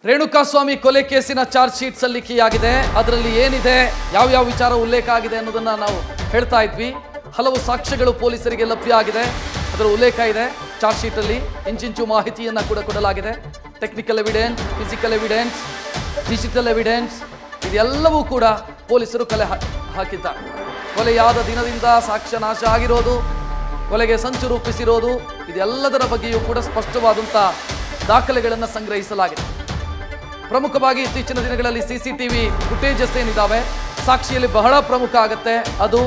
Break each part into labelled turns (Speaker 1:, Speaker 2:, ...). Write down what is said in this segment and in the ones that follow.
Speaker 1: ರೇಣುಕಾಸ್ವಾಮಿ ಕೊಲೆ ಕೇಸಿನ charge sheet ಸಲ್ಲಿಕೆಯಾಗಿದೆ. ಅದರಲ್ಲಿ ಏನಿದೆ, ಯಾವ ವಿಚಾರ ಉಲ್ಲೇಖ ಆಗಿದೆ ಅನ್ನೋದನ್ನ ನಾವು ಹೇಳ್ತಾ ಇದ್ವಿ. ಹಲವು ಸಾಕ್ಷ್ಯಗಳು ಪೊಲೀಸರಿಗೆ ಲಭ್ಯ ಆಗಿದೆ, ಅದರ ಉಲ್ಲೇಖ ಇದೆ ಚಾರ್ಜ್ ಶೀಟ್ ಅಲ್ಲಿ. ಇಂಚಿಂಚು ಮಾಹಿತಿಯನ್ನ ಕೂಡ ಕೊಡಲಾಗಿದೆ. Technical evidence, physical evidence, digital evidence ಇದೆಲ್ಲವೂ ಕೂಡ ಪೊಲೀಸರು ಕಲೆ ಹಾಕಿದ್ದಾರೆ. ಕೊಲೆಯಾದ ದಿನದಿಂದ ಸಾಕ್ಷ್ಯ ನಾಶ ಆಗಿರೋದು, ಕೊಲೆಗೆ ಸಂಚು ರೂಪಿಸಿರೋದು, ಇದೆಲ್ಲದರ ಬಗ್ಗೆಯೂ ಕೂಡ ಸ್ಪಷ್ಟವಾದಂಥ ದಾಖಲೆಗಳನ್ನು ಸಂಗ್ರಹಿಸಲಾಗಿದೆ. ಪ್ರಮುಖವಾಗಿ ಇತ್ತೀಚಿನ ದಿನಗಳಲ್ಲಿ ಸಿಸಿಟಿವಿ ಫುಟೇಜಸ್ ಏನಿದ್ದಾವೆ ಸಾಕ್ಷಿಯಲ್ಲಿ ಬಹಳ ಪ್ರಮುಖ ಆಗುತ್ತೆ. ಅದು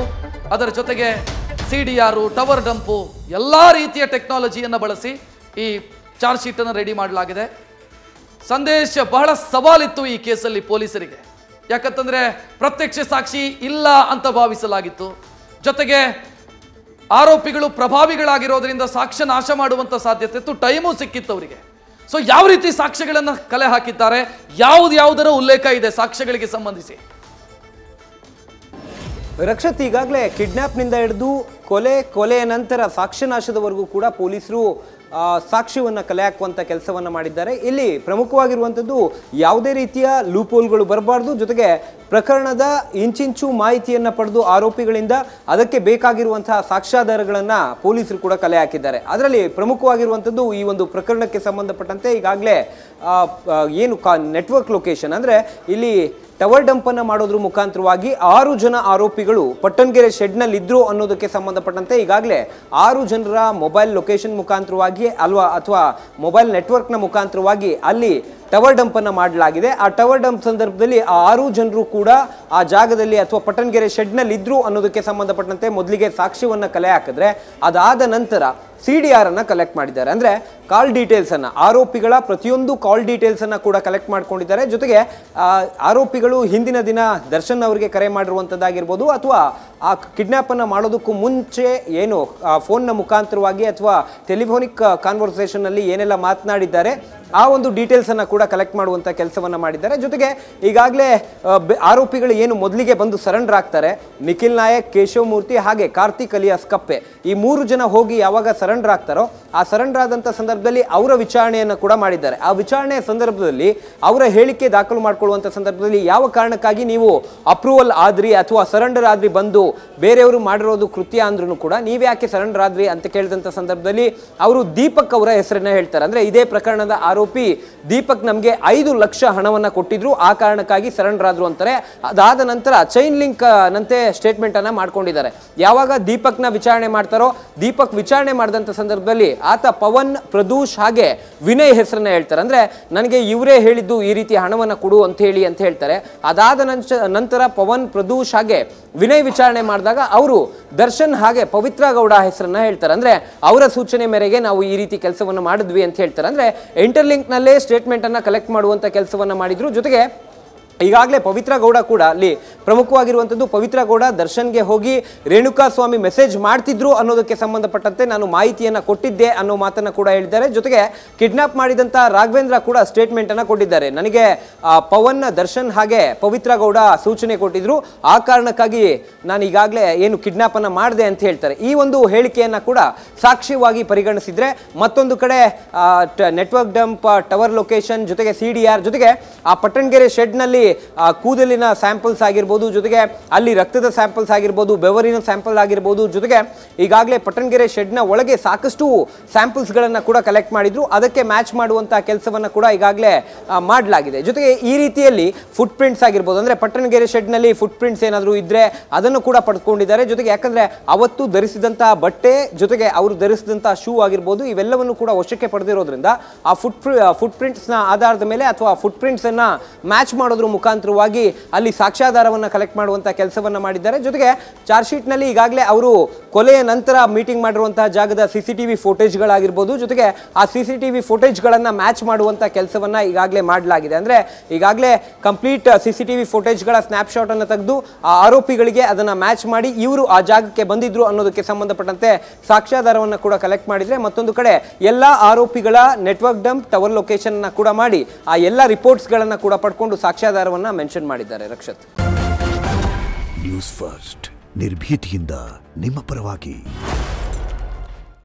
Speaker 1: ಅದರ ಜೊತೆಗೆ CDR, ಟವರ್ ಡಂಪು ಎಲ್ಲ ರೀತಿಯ ಟೆಕ್ನಾಲಜಿಯನ್ನು ಬಳಸಿ ಈ ಚಾರ್ಜ್ ಶೀಟನ್ನು ರೆಡಿ ಮಾಡಲಾಗಿದೆ. ಸಂದೇಶ ಬಹಳ ಸವಾಲಿತ್ತು ಈ ಕೇಸಲ್ಲಿ ಪೊಲೀಸರಿಗೆ. ಯಾಕಂತಂದರೆ ಪ್ರತ್ಯಕ್ಷ ಸಾಕ್ಷಿ ಇಲ್ಲ ಅಂತ ಭಾವಿಸಲಾಗಿತ್ತು. ಜೊತೆಗೆ ಆರೋಪಿಗಳು ಪ್ರಭಾವಿಗಳಾಗಿರೋದ್ರಿಂದ ಸಾಕ್ಷ್ಯ ನಾಶ ಮಾಡುವಂಥ ಸಾಧ್ಯತೆ ಇತ್ತು. ಟೈಮು ಸಿಕ್ಕಿತ್ತು ಅವರಿಗೆ. ಸೊ ಯಾವ ರೀತಿ ಸಾಕ್ಷ್ಯಗಳನ್ನು ಕಲೆ ಹಾಕಿದ್ದಾರೆ, ಯಾವುದರ ಉಲ್ಲೇಖ ಇದೆ ಸಾಕ್ಷ್ಯಗಳಿಗೆ ಸಂಬಂಧಿಸಿ?
Speaker 2: ರಕ್ಷತ್, ಈಗಾಗಲೇ ಕಿಡ್ನಾಪ್ನಿಂದ ಹಿಡಿದು ಕೊಲೆಯ ನಂತರ ಸಾಕ್ಷ್ಯನಾಶದವರೆಗೂ ಕೂಡ ಪೊಲೀಸರು ಸಾಕ್ಷ್ಯವನ್ನು ಕಲೆ ಹಾಕುವಂಥ ಕೆಲಸವನ್ನು ಮಾಡಿದ್ದಾರೆ. ಇಲ್ಲಿ ಪ್ರಮುಖವಾಗಿರುವಂಥದ್ದು ಯಾವುದೇ ರೀತಿಯ ಲೂಪೋಲ್ಗಳು ಬರಬಾರ್ದು, ಜೊತೆಗೆ ಪ್ರಕರಣದ ಇಂಚಿಂಚು ಮಾಹಿತಿಯನ್ನು ಪಡೆದು ಆರೋಪಿಗಳಿಂದ ಅದಕ್ಕೆ ಬೇಕಾಗಿರುವಂತಹ ಸಾಕ್ಷ್ಯಾಧಾರಗಳನ್ನು ಪೊಲೀಸರು ಕೂಡ ಕಲೆ ಹಾಕಿದ್ದಾರೆ. ಅದರಲ್ಲಿ ಪ್ರಮುಖವಾಗಿರುವಂಥದ್ದು ಈ ಒಂದು ಪ್ರಕರಣಕ್ಕೆ ಸಂಬಂಧಪಟ್ಟಂತೆ ಈಗಾಗಲೇ ಏನು ನೆಟ್ವರ್ಕ್ ಲೊಕೇಶನ್ ಅಂದರೆ ಇಲ್ಲಿ ಟವರ್ ಡಂಪನ್ನು ಮಾಡೋದ್ರ ಮುಖಾಂತರವಾಗಿ 6 ಜನ ಆರೋಪಿಗಳು ಪಟ್ಟಣಗೆರೆ ಶೆಡ್ನಲ್ಲಿ ಇದ್ರು ಅನ್ನೋದಕ್ಕೆ ಸಂಬಂಧಪಟ್ಟಂತೆ ಈಗಾಗಲೇ 6 ಜನರ ಮೊಬೈಲ್ ಲೊಕೇಶನ್ ಮುಖಾಂತರವಾಗಿ ಅಥವಾ ಮೊಬೈಲ್ ನೆಟ್ವರ್ಕ್ನ ಮುಖಾಂತರವಾಗಿ ಅಲ್ಲಿ ಟವರ್ ಡಂಪನ್ನು ಮಾಡಲಾಗಿದೆ. ಆ ಟವರ್ ಡಂಪ್ ಸಂದರ್ಭದಲ್ಲಿ ಆ 6 ಜನರು ಕೂಡ ಆ ಜಾಗದಲ್ಲಿ ಅಥವಾ ಪಟ್ಟಣಗೆರೆ ಶೆಡ್ನಲ್ಲಿ ಇದ್ರು ಅನ್ನೋದಕ್ಕೆ ಸಂಬಂಧಪಟ್ಟಂತೆ ಮೊದಲಿಗೆ ಸಾಕ್ಷ್ಯವನ್ನು ಕಲೆ ಹಾಕಿದ್ರೆ ಅದಾದ ನಂತರ CDR ಅನ್ನು ಕಲೆಕ್ಟ್ ಮಾಡಿದ್ದಾರೆ. ಅಂದರೆ ಕಾಲ್ ಡೀಟೇಲ್ಸನ್ನು, ಆರೋಪಿಗಳ ಪ್ರತಿಯೊಂದು ಕಾಲ್ ಡೀಟೇಲ್ಸನ್ನು ಕೂಡ ಕಲೆಕ್ಟ್ ಮಾಡ್ಕೊಂಡಿದ್ದಾರೆ. ಜೊತೆಗೆ ಆರೋಪಿಗಳು ಹಿಂದಿನ ದಿನ ದರ್ಶನ್ ಅವರಿಗೆ ಕರೆ ಮಾಡಿರುವಂಥದ್ದಾಗಿರ್ಬೋದು ಅಥವಾ ಆ ಕಿಡ್ನ್ಯಾಪನ್ನು ಮಾಡೋದಕ್ಕೂ ಮುಂಚೆ ಏನು ಫೋನ್ನ ಮುಖಾಂತರವಾಗಿ ಅಥವಾ ಟೆಲಿಫೋನಿಕ್ ಕಾನ್ವರ್ಸೇಷನ್ನಲ್ಲಿ ಏನೆಲ್ಲ ಮಾತನಾಡಿದ್ದಾರೆ ಆ ಒಂದು ಡೀಟೇಲ್ಸನ್ನು ಕೂಡ ಕಲೆಕ್ಟ್ ಮಾಡುವಂಥ ಕೆಲಸವನ್ನು ಮಾಡಿದ್ದಾರೆ. ಜೊತೆಗೆ ಈಗಾಗಲೇ ಆರೋಪಿಗಳು ಏನು ಮೊದಲಿಗೆ ಬಂದು ಸರೆಂಡರ್ ಆಗ್ತಾರೆ, ನಿಖಿಲ್ ನಾಯಕ್, ಕೇಶವ್ ಮೂರ್ತಿ ಹಾಗೆ ಕಾರ್ತಿಕ್ ಅಲಿಯಾಸ್ ಕಪ್ಪೆ, ಈ 3 ಜನ ಹೋಗಿ ಯಾವಾಗ ಸರೆಂಡರ್ ಆಗ್ತಾರೋ ಆ ಸರೆಂಡರ್ ಆದಂಥ ಸಂದರ್ಭದಲ್ಲಿ ಅವರ ವಿಚಾರಣೆಯನ್ನು ಕೂಡ ಮಾಡಿದ್ದಾರೆ. ಆ ವಿಚಾರಣೆಯ ಸಂದರ್ಭದಲ್ಲಿ ಅವರ ಹೇಳಿಕೆ ದಾಖಲು ಮಾಡಿಕೊಳ್ಳುವಂಥ ಸಂದರ್ಭದಲ್ಲಿ ಯಾವ ಕಾರಣಕ್ಕಾಗಿ ನೀವು ಅಪ್ರೂವಲ್ ಆದ್ರಿ ಅಥವಾ ಸರೆಂಡರ್ ಆದ್ರಿ, ಬಂದು ಬೇರೆಯವರು ಮಾಡಿರೋದು ಕೃತ್ಯ ಅಂದ್ರೂ ಕೂಡ ನೀವು ಯಾಕೆ ಸರೆಂಡರ್ ಆದ್ರಿ ಅಂತ ಕೇಳಿದಂಥ ಸಂದರ್ಭದಲ್ಲಿ ಅವರು ದೀಪಕ್ ಅವರ ಹೆಸರನ್ನ ಹೇಳ್ತಾರೆ. ಅಂದರೆ ಇದೇ ಪ್ರಕರಣದ ಆರೋಪಿ ದೀಪಕ್ ನಮಗೆ 5 ಲಕ್ಷ ಹಣವನ್ನು ಕೊಟ್ಟಿದ್ರು, ಆ ಕಾರಣಕ್ಕಾಗಿ ಸರೆಂಡರ್ ಆದ್ರು ಅಂತಾರೆ. ಅದಾದ ನಂತರ ಚೈನ್ ಲಿಂಕ್ ನಂತೆ ಸ್ಟೇಟ್ಮೆಂಟ್ ಅನ್ನ ಮಾಡ್ಕೊಂಡಿದ್ದಾರೆ. ಯಾವಾಗ ದೀಪಕ್ನ ವಿಚಾರಣೆ ಮಾಡ್ತಾರೋ ದೀಪಕ್ ವಿಚಾರಣೆ ಮಾಡಿದಂಥ ಸಂದರ್ಭದಲ್ಲಿ ಆತ ಪವನ್, ಪ್ರದೂಷ್ ಹಾಗೆ ವಿನಯ್ ಹೆಸರನ್ನ ಹೇಳ್ತಾರೆ. ಅಂದ್ರೆ ನನಗೆ ಇವರೇ ಹೇಳಿದ್ದು ಈ ರೀತಿ ಹಣವನ್ನು ಕೊಡು ಅಂತ ಹೇಳ್ತಾರೆ. ಅದಾದ ನಂತರ ಪವನ್, ಪ್ರದೂಷ್ ಹಾಗೆ ವಿನಯ್ ವಿಚಾರಣೆ ಮಾಡಿದಾಗ ಅವರು ದರ್ಶನ್ ಹಾಗೆ ಪವಿತ್ರ ಗೌಡ ಹೆಸರನ್ನ ಹೇಳ್ತಾರೆ. ಅಂದ್ರೆ ಅವರ ಸೂಚನೆ ಮೇರೆಗೆ ನಾವು ಈ ರೀತಿ ಕೆಲಸವನ್ನು ಮಾಡಿದ್ವಿ ಅಂತ ಹೇಳ್ತಾರೆ. ಅಂದ್ರೆ ಇಂಟರ್ಲಿಂಕ್ ನಲ್ಲೇ ಸ್ಟೇಟ್ಮೆಂಟ್ ಅನ್ನ ಕಲೆಕ್ಟ್ ಮಾಡುವಂತ ಕೆಲಸವನ್ನ ಮಾಡಿದ್ರು. ಜೊತೆಗೆ ಈಗಾಗಲೇ ಪವಿತ್ರ ಗೌಡ ಕೂಡ ಅಲ್ಲಿ ಪ್ರಮುಖವಾಗಿರುವಂಥದ್ದು, ಪವಿತ್ರ ಗೌಡ ದರ್ಶನ್ಗೆ ಹೋಗಿ ರೇಣುಕಾಸ್ವಾಮಿ ಮೆಸೇಜ್ ಮಾಡ್ತಿದ್ರು ಅನ್ನೋದಕ್ಕೆ ಸಂಬಂಧಪಟ್ಟಂತೆ ನಾನು ಮಾಹಿತಿಯನ್ನು ಕೊಟ್ಟಿದ್ದೆ ಅನ್ನೋ ಮಾತನ್ನು ಕೂಡ ಹೇಳಿದ್ದಾರೆ. ಜೊತೆಗೆ ಕಿಡ್ನಾಪ್ ಮಾಡಿದಂಥ ರಾಘವೇಂದ್ರ ಕೂಡ ಸ್ಟೇಟ್ಮೆಂಟ್ ಅನ್ನು ಕೊಟ್ಟಿದ್ದಾರೆ. ನನಗೆ ಪವನ್, ದರ್ಶನ್ ಹಾಗೆ ಪವಿತ್ರ ಗೌಡ ಸೂಚನೆ ಕೊಟ್ಟಿದ್ರು, ಆ ಕಾರಣಕ್ಕಾಗಿ ನಾನು ಈಗಾಗಲೇ ಏನು ಕಿಡ್ನಾಪ್ ಅನ್ನು ಮಾಡಿದೆ ಅಂತ ಹೇಳ್ತಾರೆ. ಈ ಒಂದು ಹೇಳಿಕೆಯನ್ನು ಕೂಡ ಸಾಕ್ಷ್ಯವಾಗಿ ಪರಿಗಣಿಸಿದ್ರೆ ಮತ್ತೊಂದು ಕಡೆ ನೆಟ್ವರ್ಕ್ ಡಂಪ್, ಟವರ್ ಲೊಕೇಶನ್, ಜೊತೆಗೆ CDR, ಜೊತೆಗೆ ಆ ಪಟ್ಟಣಗೆರೆ ಶೆಡ್ನಲ್ಲಿ ಕೂದಲಿನ ಸ್ಯಾಂಪಲ್ಸ್ ಆಗಿರ್ಬೋದು, ಜೊತೆಗೆ ಅಲ್ಲಿ ರಕ್ತದ ಸ್ಯಾಂಪಲ್ಸ್ ಆಗಿರ್ಬೋದು, ಬೆವರಿನ ಸ್ಯಾಂಪಲ್ ಆಗಿರ್ಬೋದು, ಜೊತೆಗೆ ಈಗಾಗಲೇ ಪಟ್ಟಣಗೆರೆ ಶೆಡ್ನ ಒಳಗೆ ಸಾಕಷ್ಟು ಸ್ಯಾಂಪಲ್ಸ್ಗಳನ್ನು ಕೂಡ ಕಲೆಕ್ಟ್ ಮಾಡಿದ್ರು. ಅದಕ್ಕೆ ಮ್ಯಾಚ್ ಮಾಡುವಂತಹ ಕೆಲಸವನ್ನು ಕೂಡ ಈಗಾಗಲೇ ಮಾಡಲಾಗಿದೆ. ಜೊತೆಗೆ ಈ ರೀತಿಯಲ್ಲಿ ಫುಟ್ ಪ್ರಿಂಟ್ಸ್ ಆಗಿರ್ಬೋದು, ಅಂದರೆ ಪಟ್ಟಣಗೆರೆ ಶೆಡ್ನಲ್ಲಿ ಫುಟ್ ಪ್ರಿಂಟ್ಸ್ ಏನಾದರೂ ಇದ್ದರೆ ಅದನ್ನು ಕೂಡ ಪಡ್ಕೊಂಡಿದ್ದಾರೆ. ಜೊತೆಗೆ ಯಾಕಂದರೆ ಅವತ್ತು ಧರಿಸಿದಂತಹ ಬಟ್ಟೆ ಜೊತೆಗೆ ಅವರು ಧರಿಸಿದಂತಹ ಶೂ ಆಗಿರ್ಬೋದು ಇವೆಲ್ಲವನ್ನು ಕೂಡ ವಶಕ್ಕೆ ಪಡೆದಿರೋದ್ರಿಂದ ಆ ಫುಟ್ ಪ್ರಿಂಟ್ಸ್ನ ಆಧಾರದ ಮೇಲೆ ಅಥವಾ ಫುಟ್ ಪ್ರಿಂಟ್ಸನ್ನು ಮ್ಯಾಚ್ ಮಾಡೋದ್ರ ಮುಖಾಂತರವಾಗಿ ಅಲ್ಲಿ ಸಾಕ್ಷ್ಯಾಧಾರವನ್ನು ಕಲೆಕ್ಟ್ ಮಾಡುವಂಥ ಕೆಲಸವನ್ನು ಮಾಡಿದ್ದಾರೆ. ಜೊತೆಗೆ ಚಾರ್ಜ್ ಶೀಟ್ನಲ್ಲಿ ಈಗಾಗಲೇ ಅವರು ಕೊಲೆಯ ನಂತರ ಮೀಟಿಂಗ್ ಮಾಡಿರುವಂತಹ ಜಾಗದ CCTV ಫೋಟೇಜ್ಗಳಾಗಿರ್ಬೋದು, ಜೊತೆಗೆ ಆ CCTV ಫೋಟೇಜ್ಗಳನ್ನು ಮ್ಯಾಚ್ ಮಾಡುವಂಥ ಕೆಲಸವನ್ನು ಈಗಾಗಲೇ ಮಾಡಲಾಗಿದೆ. ಅಂದರೆ ಈಗಾಗಲೇ ಕಂಪ್ಲೀಟ್ CCTV ಫೋಟೇಜ್ಗಳ ಸ್ನ್ಯಾಪ್ಶಾಟ್ ಅನ್ನು ತೆಗೆದು ಆ ಆರೋಪಿಗಳಿಗೆ ಅದನ್ನು ಮ್ಯಾಚ್ ಮಾಡಿ ಇವರು ಆ ಜಾಗಕ್ಕೆ ಬಂದಿದ್ರು ಅನ್ನೋದಕ್ಕೆ ಸಂಬಂಧಪಟ್ಟಂತೆ ಸಾಕ್ಷ್ಯಾಧಾರವನ್ನು ಕೂಡ ಕಲೆಕ್ಟ್ ಮಾಡಿದರೆ, ಮತ್ತೊಂದು ಕಡೆ ಎಲ್ಲ ಆರೋಪಿಗಳ ನೆಟ್ವರ್ಕ್ ಡಂಪ್, ಟವರ್ ಲೊಕೇಶನ್ ಕೂಡ ಮಾಡಿ ಆ ಎಲ್ಲ ರಿಪೋರ್ಟ್ಸ್ಗಳನ್ನು ಕೂಡ ಪಡ್ಕೊಂಡು ಸಾಕ್ಷ್ಯಾಧಾರವನ್ನ ಮೆನ್ಷನ್ ಮಾಡಿದ್ದಾರೆ. ರಕ್ಷತ್,
Speaker 3: ನ್ಯೂಸ್ ಫಸ್ಟ್ ನಿರ್ಭೀತಿಯಿಂದ ನಿಮ್ಮ ಪರವಾಗಿ.